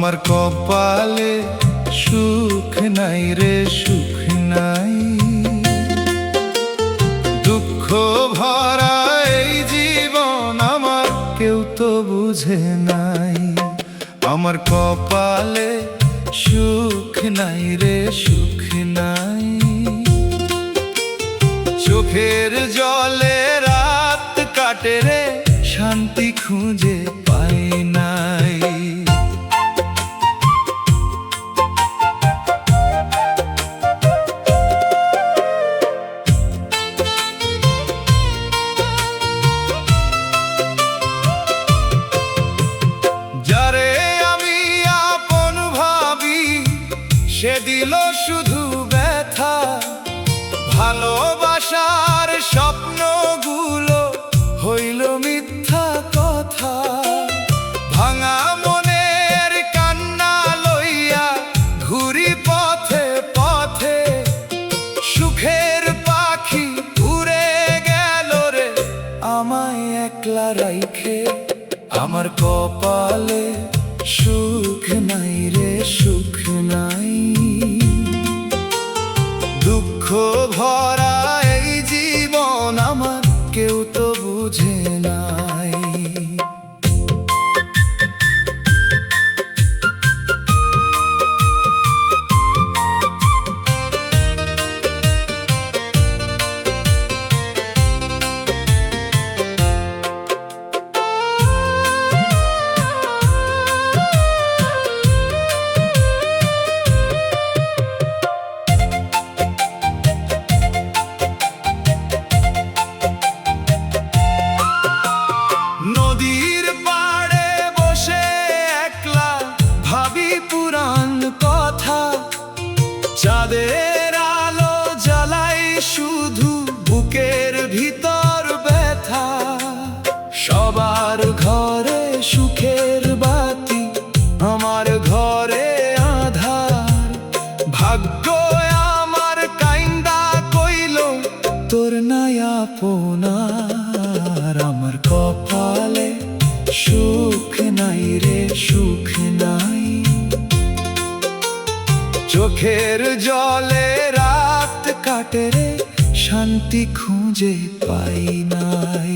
আমার কপালে সুখ নাই রে সুখ নাই, দুঃখ ভরা এই জীবন আমার কেউ তো বুঝে নাই। আমার কপালে সুখ নাই রে সুখ নাই, চোখের জলে রাত কাটে রে শান্তি খুঁজে পাই নাই। যারে আমি আপন ভাবি সে দিল শুধু ব্যথা, ভালোবাসার স্বপ্নগুলো হইল মিথ্যা কথা। ভাঙা মনের কান্না লইয়া ঘুরি পথে পথে, সুখের পাখি উড়ে গেল রে আমায় একলা রাইখে। আমার কপালে সুখ নাই রে সুখ নাই, দুঃখ ভরা এই জীবন আমার কেউ তো বুঝে নাই। নদীর পাড়ে বসে একলা ভাবি পুরান কথা, চাঁদের আলো জ্বালাই শুধু বুকের ভিতর ব্যথা। সবার ঘরে সুখের বাতি, আমার ঘরে আধার। ভাগ্য আমার কাইন্দা কইল তোর নাই আপনার। আমার কপালে সুখ নাই রে সুখ নাই, চোখের জলে রাত কাটে রে শান্তি খুঁজে পাই নাই।